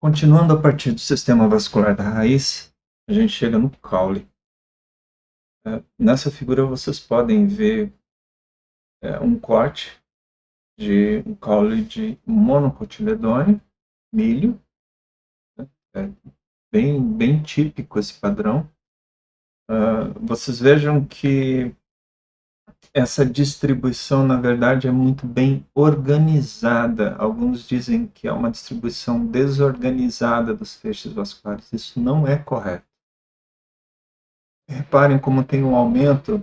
Continuando a partir do sistema vascular da raiz, a gente chega no caule. Nessa figura vocês podem ver um corte de um caule de monocotiledôneo, milho. É bem típico esse padrão. Vocês vejam que essa distribuição, na verdade, é muito bem organizada. Alguns dizem que é uma distribuição desorganizada dos feixes vasculares. Isso não é correto. Reparem como tem um aumento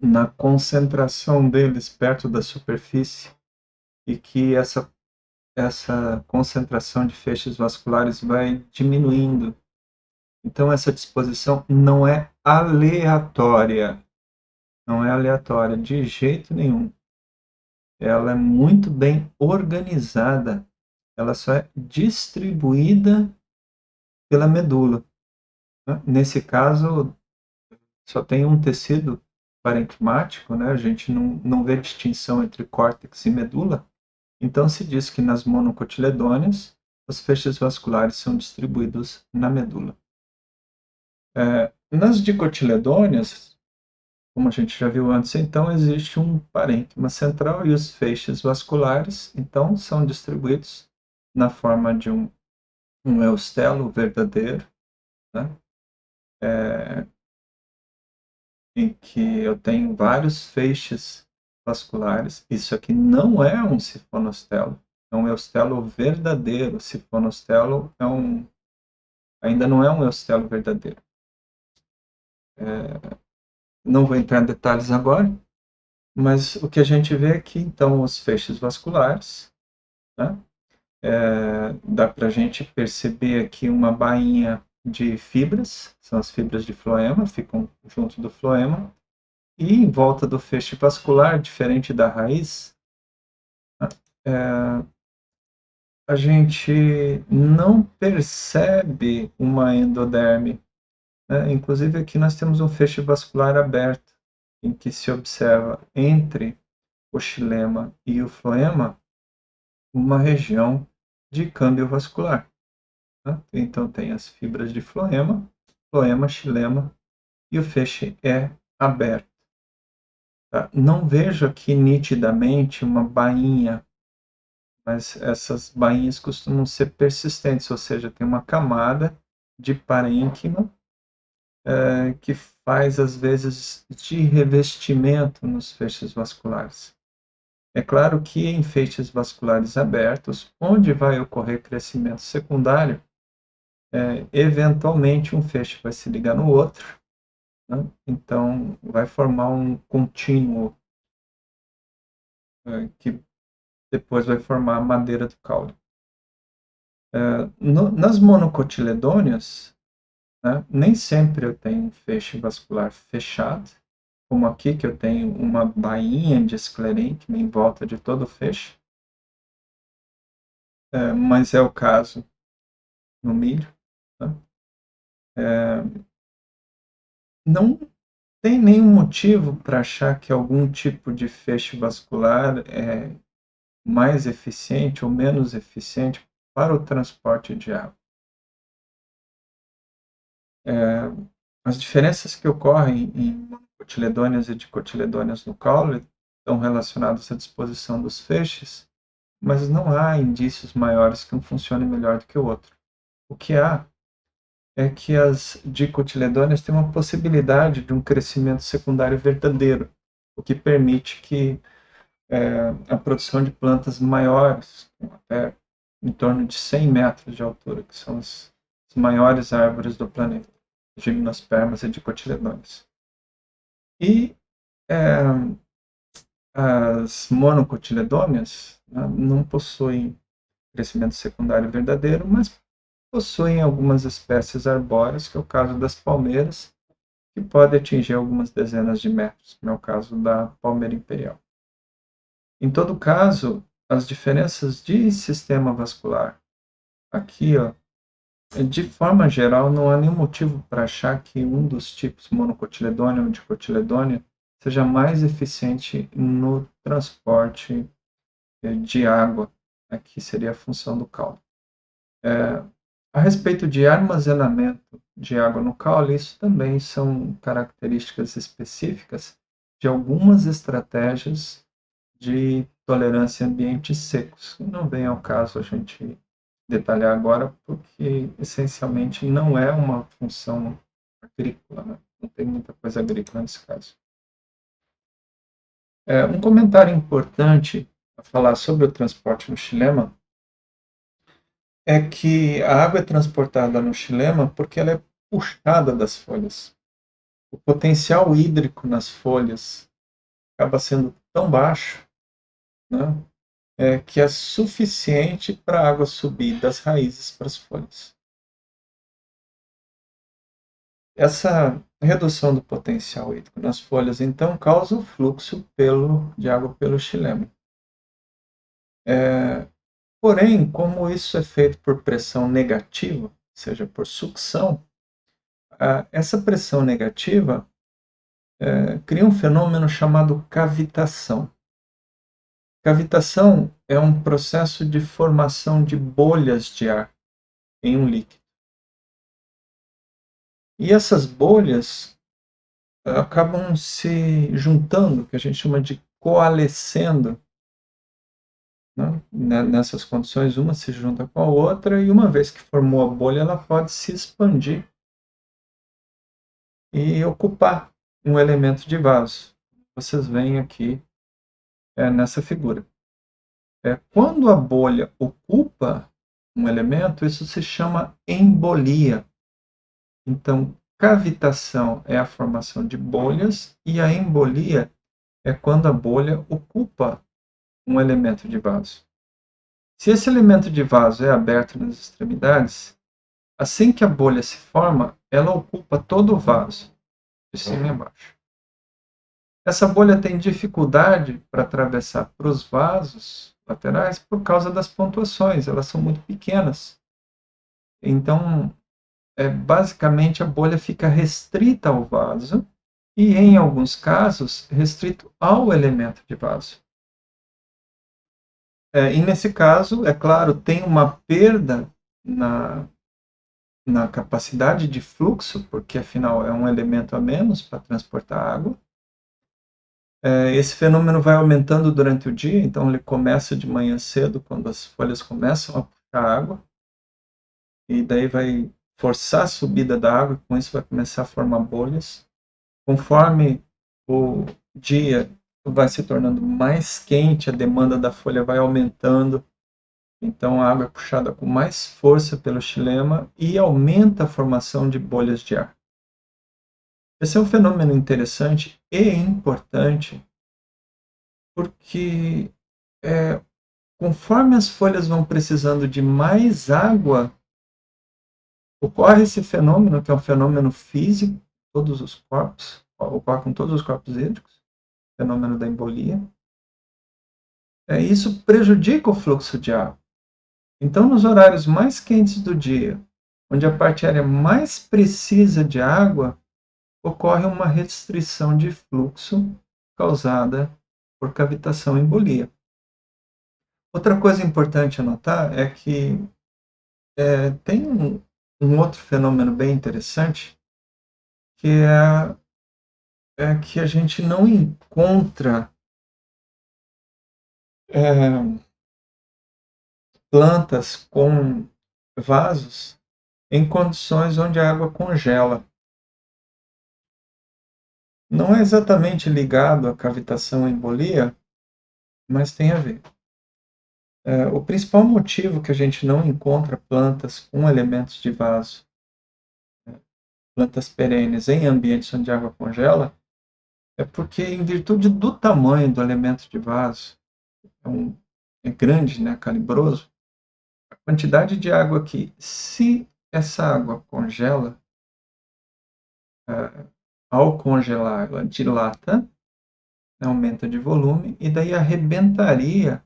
na concentração deles perto da superfície e que essa concentração de feixes vasculares vai diminuindo. Então, essa disposição não é aleatória. Não é aleatória de jeito nenhum. Ela é muito bem organizada. Ela só é distribuída pela medula. Nesse caso, só tem um tecido parenquimático, né? A gente não vê distinção entre córtex e medula. Então, se diz que nas monocotiledôneas, os feixes vasculares são distribuídos na medula. Nas dicotiledôneas, como a gente já viu antes, então existe um parênquima central e os feixes vasculares, então, são distribuídos na forma de um eustelo verdadeiro, né? Em que eu tenho vários feixes vasculares. Isso aqui não é um sifonostelo, é um eustelo verdadeiro. O sifonostelo ainda não é um eustelo verdadeiro. Não vou entrar em detalhes agora, mas o que a gente vê aqui, então, os feixes vasculares, né? Dá para a gente perceber aqui uma bainha de fibras, são as fibras de floema, ficam junto do floema, e em volta do feixe vascular, diferente da raiz, a gente não percebe uma endoderme. Inclusive aqui nós temos um feixe vascular aberto, em que se observa entre o xilema e o floema uma região de câmbio vascular. Então tem as fibras de floema, xilema, e o feixe é aberto. Não vejo aqui nitidamente uma bainha, mas essas bainhas costumam ser persistentes, ou seja, tem uma camada de parênquima que faz, às vezes, de revestimento nos feixes vasculares. É claro que em feixes vasculares abertos, onde vai ocorrer crescimento secundário, eventualmente um feixe vai se ligar no outro, né? Então vai formar um contínuo que depois vai formar a madeira do caule. Nas monocotiledôneas, né, nem sempre eu tenho um feixe vascular fechado, como aqui que eu tenho uma bainha de esclerênquima em volta de todo o feixe, mas é o caso no milho. Né? Não tem nenhum motivo para achar que algum tipo de feixe vascular é mais eficiente ou menos eficiente para o transporte de água. As diferenças que ocorrem em monocotiledôneas e dicotiledôneas no caule estão relacionadas à disposição dos feixes, mas não há indícios maiores que um funcione melhor do que o outro. O que há é que as dicotiledôneas têm uma possibilidade de um crescimento secundário verdadeiro, o que permite que a produção de plantas maiores, até em torno de 100 metros de altura, que são as maiores árvores do planeta, gimnospermas e dicotiledôneas. E as monocotiledôneas, né, não possuem crescimento secundário verdadeiro, mas possuem algumas espécies arbóreas, que é o caso das palmeiras, que pode atingir algumas dezenas de metros, como é o caso da palmeira imperial. Em todo caso, as diferenças de sistema vascular, aqui, de forma geral, não há nenhum motivo para achar que um dos tipos, monocotiledônea ou dicotiledônea, seja mais eficiente no transporte de água, que seria a função do caule. A respeito de armazenamento de água no caule, isso também são características específicas de algumas estratégias de tolerância a ambientes secos. Não vem ao caso a gente detalhar agora, porque essencialmente não é uma função agrícola, né? Não tem muita coisa agrícola nesse caso. Um comentário importante a falar sobre o transporte no xilema é que a água é transportada no xilema porque ela é puxada das folhas. O potencial hídrico nas folhas acaba sendo tão baixo, né, que é suficiente para a água subir das raízes para as folhas. Essa redução do potencial hídrico nas folhas, então, causa o fluxo de água pelo xilema. Porém, como isso é feito por pressão negativa, ou seja, por sucção, essa pressão negativa cria um fenômeno chamado cavitação. Cavitação é um processo de formação de bolhas de ar em um líquido. E essas bolhas acabam se juntando, que a gente chama de coalescendo, né? Nessas condições, uma se junta com a outra, e uma vez que formou a bolha, ela pode se expandir e ocupar um elemento de vaso. Vocês veem aqui nessa figura. Quando a bolha ocupa um elemento, isso se chama embolia. Então, cavitação é a formação de bolhas e a embolia é quando a bolha ocupa um elemento de vaso. Se esse elemento de vaso é aberto nas extremidades, assim que a bolha se forma, ela ocupa todo o vaso, de cima e embaixo. Essa bolha tem dificuldade para atravessar para os vasos laterais por causa das pontuações, elas são muito pequenas. Então, basicamente, a bolha fica restrita ao vaso e, em alguns casos, restrito ao elemento de vaso. E nesse caso, é claro, tem uma perda na capacidade de fluxo, porque afinal é um elemento a menos para transportar água. Esse fenômeno vai aumentando durante o dia, então ele começa de manhã cedo, quando as folhas começam a puxar água, e daí vai forçar a subida da água, e com isso vai começar a formar bolhas. Conforme o dia vai se tornando mais quente, a demanda da folha vai aumentando, então a água é puxada com mais força pelo xilema e aumenta a formação de bolhas de ar. Esse é um fenômeno interessante e importante, porque conforme as folhas vão precisando de mais água, ocorre esse fenômeno, que é um fenômeno físico, todos os corpos, ocorre com todos os corpos hídricos, fenômeno da embolia. Isso prejudica o fluxo de água. Então, nos horários mais quentes do dia, onde a parte aérea mais precisa de água, ocorre uma restrição de fluxo causada por cavitação e embolia. Outra coisa importante a notar é que tem um outro fenômeno bem interessante, que é que a gente não encontra plantas com vasos em condições onde a água congela. Não é exatamente ligado à cavitação e embolia, mas tem a ver. O principal motivo que a gente não encontra plantas com elementos de vaso, plantas perenes em ambientes onde a água congela, é porque, em virtude do tamanho do elemento de vaso, é grande, né, calibroso, a quantidade de água que, se essa água congela, ao congelar, ela dilata, né, aumenta de volume, e daí arrebentaria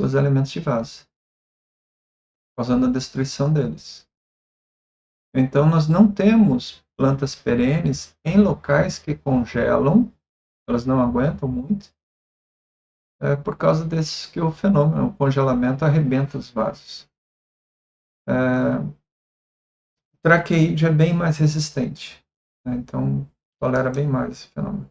os elementos de vaso, causando a destruição deles. Então, nós não temos plantas perenes em locais que congelam, elas não aguentam muito, por causa desse que o fenômeno, o congelamento arrebenta os vasos. Traqueídeo é bem mais resistente, né? Então tolera bem mais esse fenômeno.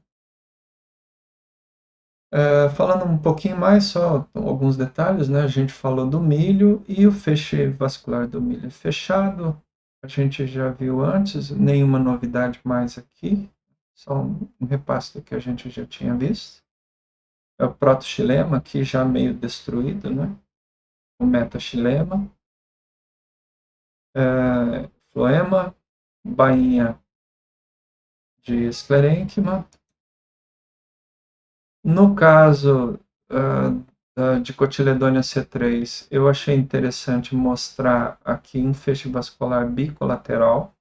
Falando um pouquinho mais, só alguns detalhes, né? A gente falou do milho e o feixe vascular do milho fechado. A gente já viu antes, nenhuma novidade mais aqui, só um repasse do que a gente já tinha visto. É o protoxilema, aqui já meio destruído, né? O metaxilema, floema, bainha de esclerênquima. No caso de Cotiledônia C3, eu achei interessante mostrar aqui um feixe vascular bicolateral.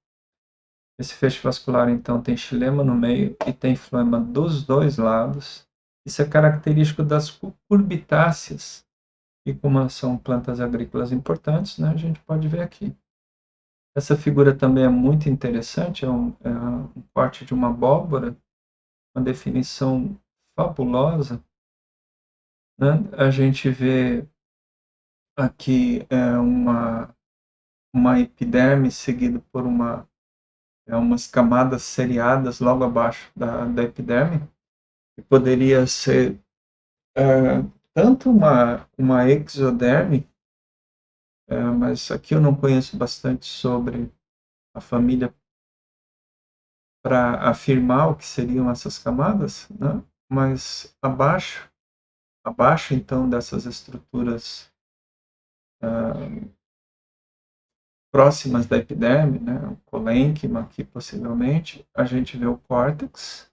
Esse feixe vascular, então, tem xilema no meio e tem floema dos dois lados. Isso é característico das cucurbitáceas, e como são plantas agrícolas importantes, né, a gente pode ver aqui. Essa figura também é muito interessante, é um corte de uma abóbora, uma definição fabulosa, né? A gente vê aqui uma epiderme seguida por umas camadas seriadas logo abaixo da epiderme, que poderia ser tanto uma exoderme, mas aqui eu não conheço bastante sobre a família para afirmar o que seriam essas camadas, né? Mas abaixo então dessas estruturas próximas da epiderme, né, o colênquima aqui possivelmente, a gente vê o córtex,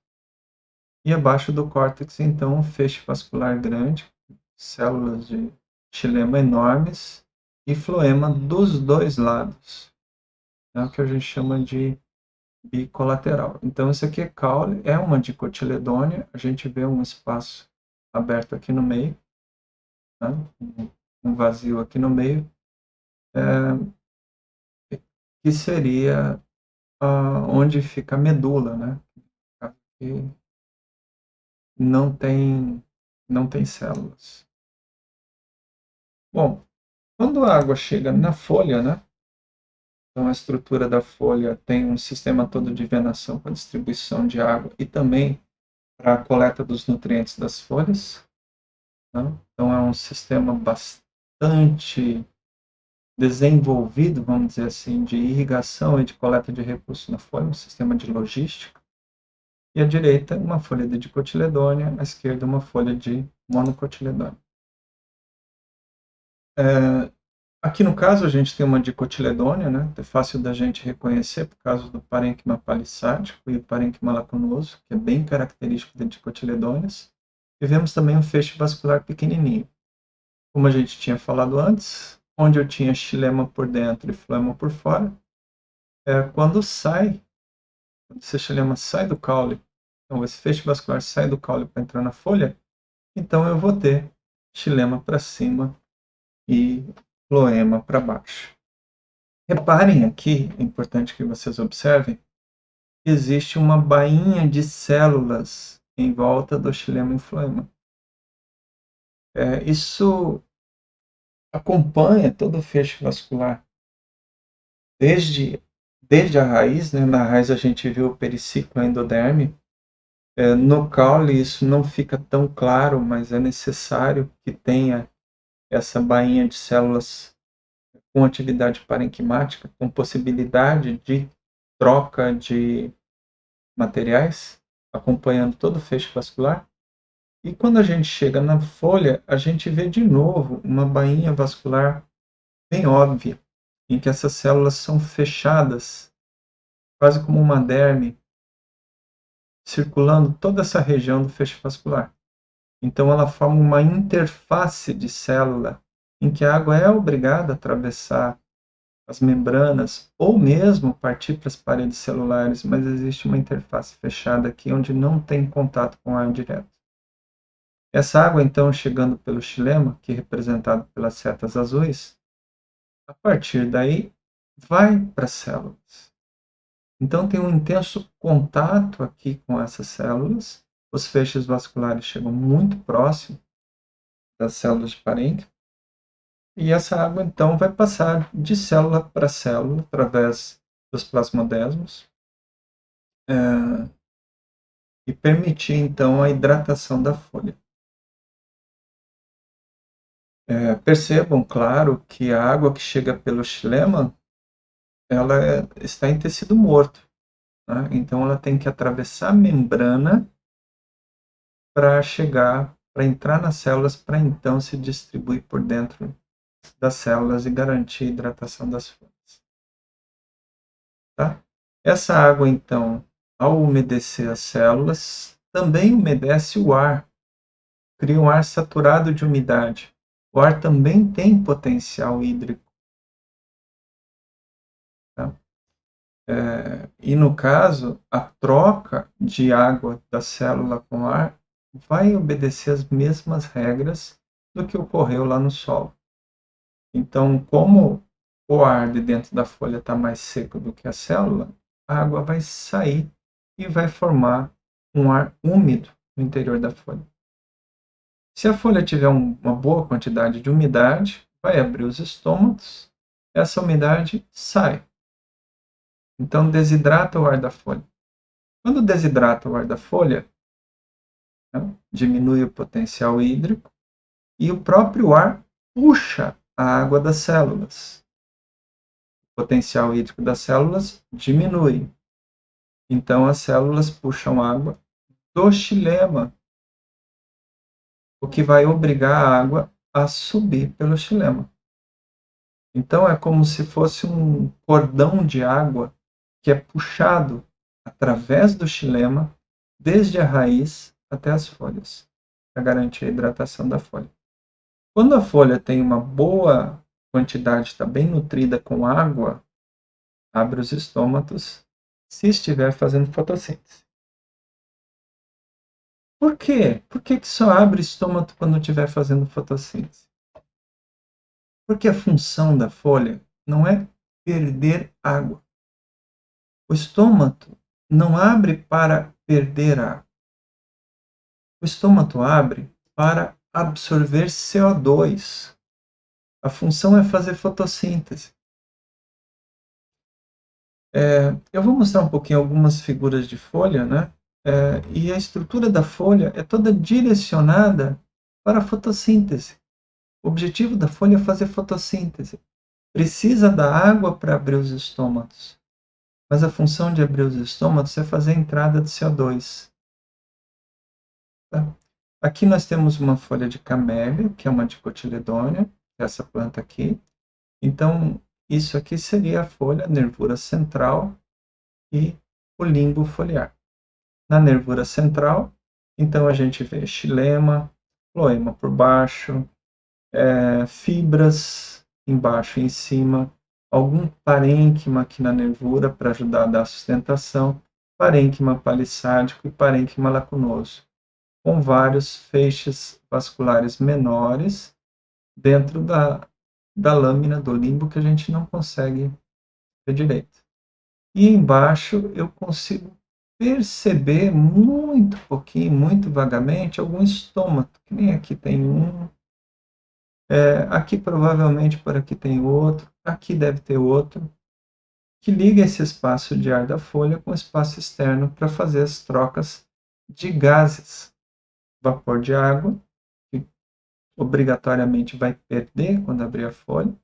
e abaixo do córtex então um feixe vascular grande, células de xilema enormes e floema dos dois lados, é o que a gente chama de bicolateral. Então isso aqui é caule, é uma dicotiledônia, a gente vê um espaço aberto aqui no meio, né, um vazio aqui no meio, que seria onde fica a medula, né? Que não tem, não tem células. Bom, quando a água chega na folha, né? Então a estrutura da folha tem um sistema todo de venação para distribuição de água e também para a coleta dos nutrientes das folhas, né? Então é um sistema bastante desenvolvido, vamos dizer assim, de irrigação e de coleta de recursos na folha, um sistema de logística. E à direita, uma folha de dicotiledônia, à esquerda, uma folha de monocotiledônia. Aqui no caso, a gente tem uma dicotiledônia, né? É fácil da gente reconhecer por causa do parênquima palissático e o parênquima lacunoso, que é bem característico de dicotiledôneas. E vemos também um feixe vascular pequenininho. Como a gente tinha falado antes, onde eu tinha xilema por dentro e floema por fora, quando esse xilema sai do caule, então esse feixe vascular sai do caule para entrar na folha, então eu vou ter xilema para cima e floema para baixo. Reparem aqui, é importante que vocês observem, que existe uma bainha de células em volta do xilema e floema. Isso acompanha todo o feixe vascular, desde a raiz, né? Na raiz a gente viu o periciclo endoderme. No caule isso não fica tão claro, mas é necessário que tenha essa bainha de células com atividade parenquimática, com possibilidade de troca de materiais, acompanhando todo o feixe vascular. E quando a gente chega na folha, a gente vê de novo uma bainha vascular bem óbvia, em que essas células são fechadas, quase como uma derme, circulando toda essa região do feixe vascular. Então ela forma uma interface de célula, em que a água é obrigada a atravessar as membranas, ou mesmo partir para as paredes celulares, mas existe uma interface fechada aqui, onde não tem contato com o ar direto. Essa água, então, chegando pelo xilema, que é representado pelas setas azuis, a partir daí vai para as células. Então tem um intenso contato aqui com essas células, os feixes vasculares chegam muito próximo das células de parênquima, E essa água, então, vai passar de célula para célula, através dos plasmodesmos, e permitir, então, a hidratação da folha. Percebam, claro, que a água que chega pelo xilema, ela está em tecido morto, né? Então, ela tem que atravessar a membrana para chegar, para entrar nas células, para então se distribuir por dentro das células e garantir a hidratação das folhas. Tá? Essa água, então, ao umedecer as células, também umedece o ar, cria um ar saturado de umidade. O ar também tem potencial hídrico. Tá? E no caso, a troca de água da célula com ar vai obedecer as mesmas regras do que ocorreu lá no solo. Então, como o ar de dentro da folha está mais seco do que a célula, a água vai sair e vai formar um ar úmido no interior da folha. Se a folha tiver uma boa quantidade de umidade, vai abrir os estômatos, essa umidade sai. Então, desidrata o ar da folha. Quando desidrata o ar da folha, né, diminui o potencial hídrico e o próprio ar puxa a água das células. O potencial hídrico das células diminui. Então, as células puxam água do xilema, o que vai obrigar a água a subir pelo xilema. Então, é como se fosse um cordão de água que é puxado através do xilema, desde a raiz até as folhas, para garantir a hidratação da folha. Quando a folha tem uma boa quantidade, está bem nutrida com água, abre os estômatos, se estiver fazendo fotossíntese. Por quê? Por que só abre estômago quando estiver fazendo fotossíntese? Porque a função da folha não é perder água. O estômago não abre para perder água. O estômago abre para absorver CO2. A função é fazer fotossíntese. Eu vou mostrar um pouquinho algumas figuras de folha, né? E a estrutura da folha é toda direcionada para a fotossíntese. O objetivo da folha é fazer fotossíntese. Precisa da água para abrir os estômatos. Mas a função de abrir os estômatos é fazer a entrada de CO2. Tá? Aqui nós temos uma folha de camélia, que é uma dicotiledônea, essa planta aqui. Então, isso aqui seria a folha, a nervura central e o limbo foliar. Na nervura central, então a gente vê xilema, floema por baixo, fibras embaixo e em cima, algum parênquima aqui na nervura para ajudar a dar sustentação, parênquima palissádico e parênquima lacunoso, com vários feixes vasculares menores dentro da lâmina do limbo que a gente não consegue ver direito. E embaixo eu consigo perceber muito pouquinho, muito vagamente, algum estômago, que nem aqui tem um, aqui provavelmente por aqui tem outro, aqui deve ter outro, que liga esse espaço de ar da folha com o espaço externo para fazer as trocas de gases. Vapor de água, que obrigatoriamente vai perder quando abrir a folha,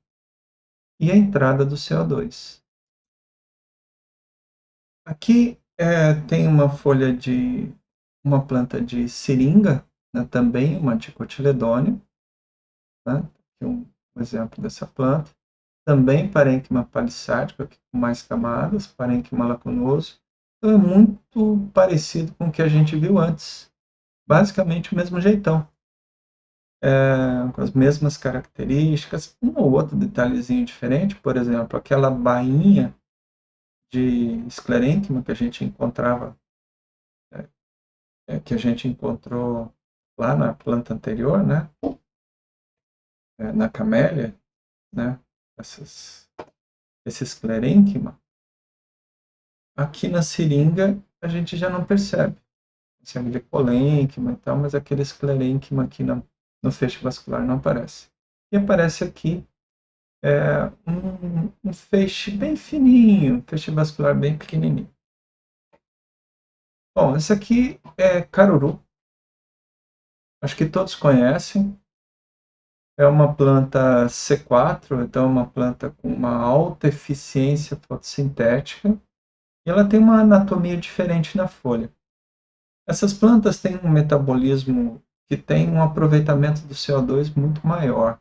e a entrada do CO2. Aqui tem uma folha de uma planta de seringa, né, também uma dicotiledônea, né, aqui um exemplo dessa planta. Também parênquima palissádico, aqui com mais camadas, parênquima lacunoso. Então é muito parecido com o que a gente viu antes. Basicamente o mesmo jeitão. Com as mesmas características, um ou outro detalhezinho diferente, por exemplo, aquela bainha de esclerênquima que a gente encontrava, que a gente encontrou lá na planta anterior, né? Na camélia, né? Esse esclerênquima, aqui na seringa a gente já não percebe. Consegue ver colênquima e tal, mas aquele esclerênquima aqui no feixe vascular não aparece. E aparece aqui um feixe bem fininho, um feixe vascular bem pequenininho. Bom, esse aqui é caruru. Acho que todos conhecem. É uma planta C4, então é uma planta com uma alta eficiência fotossintética. E ela tem uma anatomia diferente na folha. Essas plantas têm um metabolismo que tem um aproveitamento do CO2 muito maior.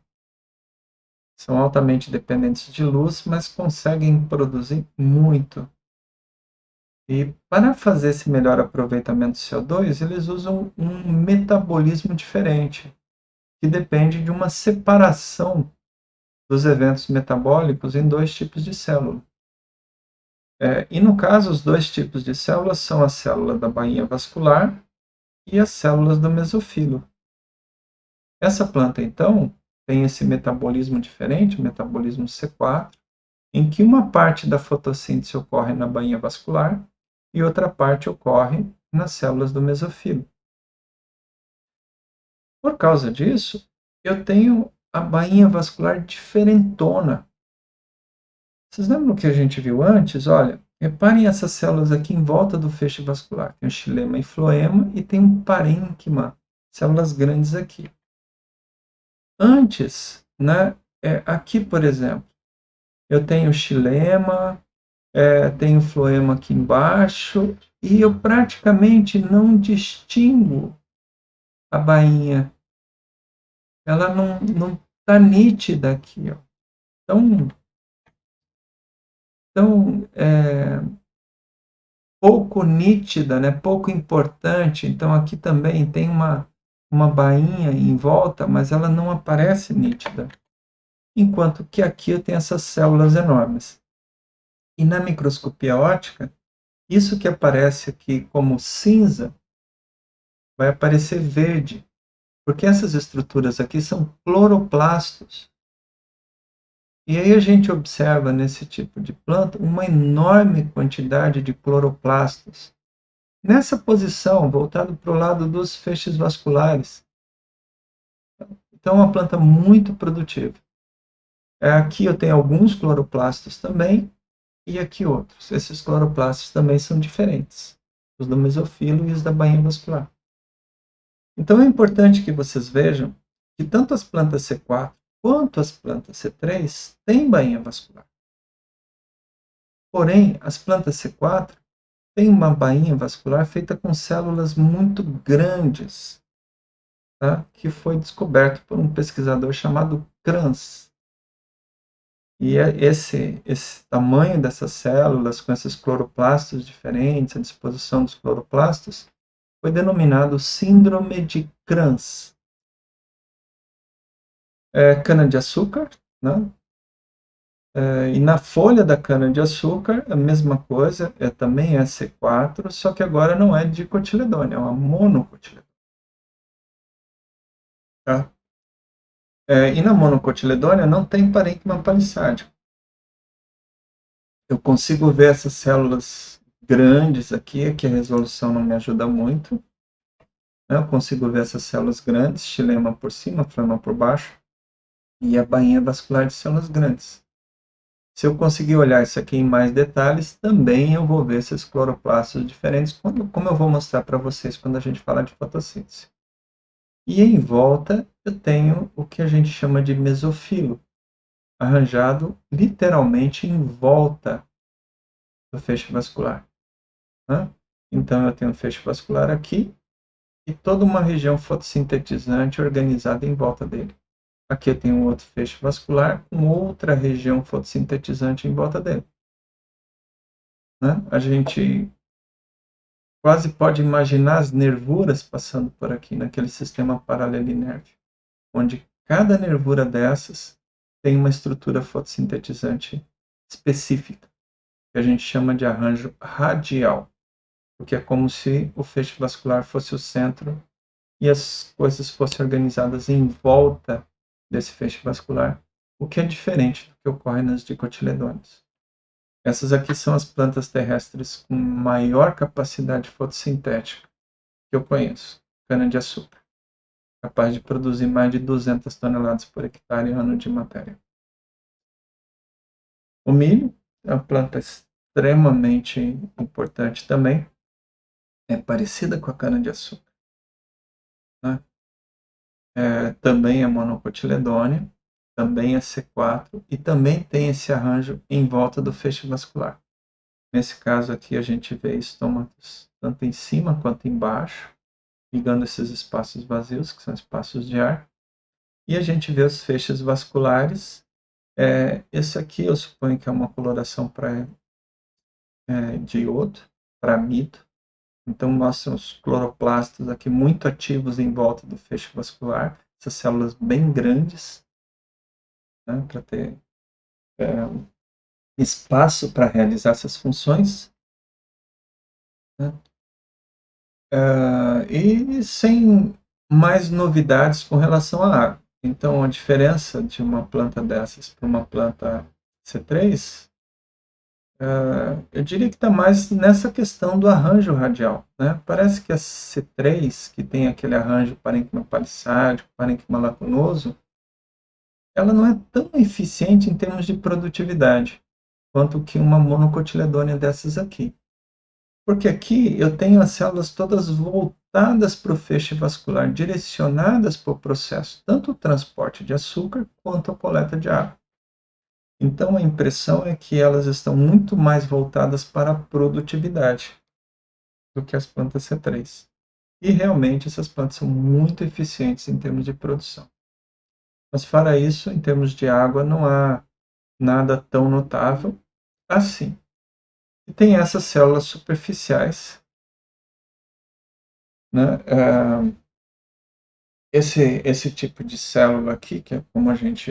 São altamente dependentes de luz, mas conseguem produzir muito. E para fazer esse melhor aproveitamento do CO2, eles usam um metabolismo diferente, que depende de uma separação dos eventos metabólicos em dois tipos de célula. E no caso, os dois tipos de células são a célula da bainha vascular e as células do mesofilo. Essa planta, então, tem esse metabolismo diferente, o metabolismo C4, em que uma parte da fotossíntese ocorre na bainha vascular e outra parte ocorre nas células do mesofilo. Por causa disso, eu tenho a bainha vascular diferentona. Vocês lembram que a gente viu antes? Olha, reparem essas células aqui em volta do feixe vascular. Tem o xilema e floema e tem um parênquima, células grandes aqui. Antes, né, aqui, por exemplo, eu tenho xilema, tenho floema aqui embaixo e eu praticamente não distingo a bainha. Ela não está nítida aqui, ó. Então, pouco nítida, né? Pouco importante. Então, aqui também tem uma bainha em volta, mas ela não aparece nítida. Enquanto que aqui eu tenho essas células enormes. E na microscopia óptica, isso que aparece aqui como cinza vai aparecer verde, porque essas estruturas aqui são cloroplastos. E aí a gente observa nesse tipo de planta uma enorme quantidade de cloroplastos. Nessa posição, voltado para o lado dos feixes vasculares. Então, é uma planta muito produtiva. Aqui eu tenho alguns cloroplastos também, e aqui outros. Esses cloroplastos também são diferentes, os do mesofilo e os da bainha vascular. Então, é importante que vocês vejam que tanto as plantas C4 quanto as plantas C3 têm bainha vascular. Porém, as plantas C4 têm uma bainha vascular feita com células muito grandes, tá? Que foi descoberto por um pesquisador chamado Kranz. E esse tamanho dessas células, com esses cloroplastos diferentes, a disposição dos cloroplastos, foi denominado síndrome de Kranz. Cana-de-açúcar, né? E na folha da cana-de-açúcar, a mesma coisa, também é C4, só que agora não é dicotiledônea, é uma monocotiledônea. Tá? E na monocotiledônea não tem parênquima palissádico. Eu consigo ver essas células grandes aqui, que a resolução não me ajuda muito. Né? Eu consigo ver essas células grandes, xilema por cima, floema por baixo, e a bainha vascular de células grandes. Se eu conseguir olhar isso aqui em mais detalhes, também eu vou ver esses cloroplastos diferentes, como eu vou mostrar para vocês quando a gente falar de fotossíntese. E em volta eu tenho o que a gente chama de mesofilo, arranjado literalmente em volta do feixe vascular. Né? Então eu tenho o feixe vascular aqui e toda uma região fotossintetizante organizada em volta dele. Aqui eu tenho outro feixe vascular com outra região fotossintetizante em volta dele. Né? A gente quase pode imaginar as nervuras passando por aqui, naquele sistema paralelinérgico, onde cada nervura dessas tem uma estrutura fotossintetizante específica, que a gente chama de arranjo radial, porque é como se o feixe vascular fosse o centro e as coisas fossem organizadas em volta desse feixe vascular, o que é diferente do que ocorre nas dicotiledôneas. Essas aqui são as plantas terrestres com maior capacidade fotossintética que eu conheço, cana-de-açúcar, capaz de produzir mais de 200 toneladas por hectare ano de matéria. O milho é uma planta extremamente importante também. É parecida com a cana-de-açúcar, né? Também é monocotiledônea, também é C4 e também tem esse arranjo em volta do feixe vascular. Nesse caso aqui a gente vê estômatos tanto em cima quanto embaixo, ligando esses espaços vazios, que são espaços de ar, e a gente vê os feixes vasculares. Esse aqui eu suponho que é uma coloração de iodo, para amido. Então mostram os cloroplastos aqui muito ativos em volta do feixe vascular, essas células bem grandes, né, para ter espaço para realizar essas funções, né? E sem mais novidades com relação à água. Então, a diferença de uma planta dessas para uma planta C3, eu diria que está mais nessa questão do arranjo radial, né? Parece que a C3, que tem aquele arranjo parênquima palissádico, parênquima lacunoso, ela não é tão eficiente em termos de produtividade quanto que uma monocotiledônea dessas aqui. Porque aqui eu tenho as células todas voltadas para o feixe vascular, direcionadas para o processo, tanto o transporte de açúcar quanto a coleta de água. Então a impressão é que elas estão muito mais voltadas para a produtividade do que as plantas C3. E realmente essas plantas são muito eficientes em termos de produção. Mas fora isso, em termos de água, não há nada tão notável assim. E tem essas células superficiais, né? Esse tipo de célula aqui, que é como a gente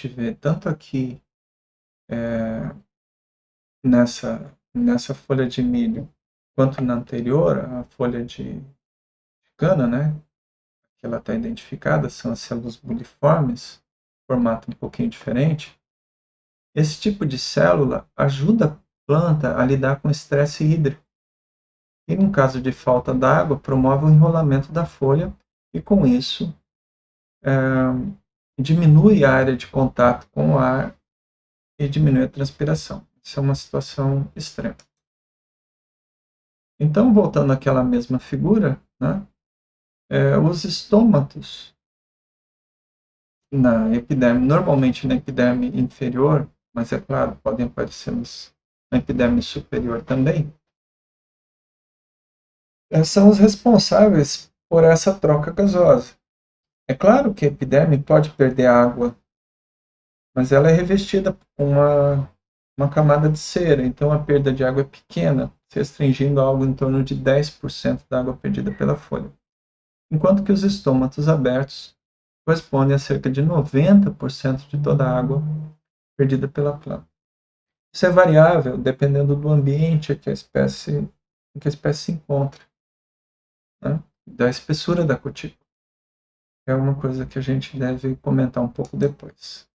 vê tanto aqui nessa folha de milho, quanto na anterior, a folha de cana, né? Que ela está identificada, são as células buliformes, formato um pouquinho diferente. Esse tipo de célula ajuda a planta a lidar com estresse hídrico. E, no caso de falta d'água, promove o enrolamento da folha e, com isso, diminui a área de contato com o ar e diminui a transpiração. Isso é uma situação extrema. Então, voltando àquela mesma figura, né, os estômatos na epiderme, normalmente na epiderme inferior, mas é claro, podem aparecer na epiderme superior também, são os responsáveis por essa troca gasosa. É claro que a epiderme pode perder água, mas ela é revestida com uma camada de cera, então a perda de água é pequena, se restringindo a algo em torno de 10% da água perdida pela folha, enquanto que os estômatos abertos correspondem a cerca de 90% de toda a água perdida pela planta. Isso é variável dependendo do ambiente em que a espécie se encontra, né? Da espessura da cutícula. É uma coisa que a gente deve comentar um pouco depois.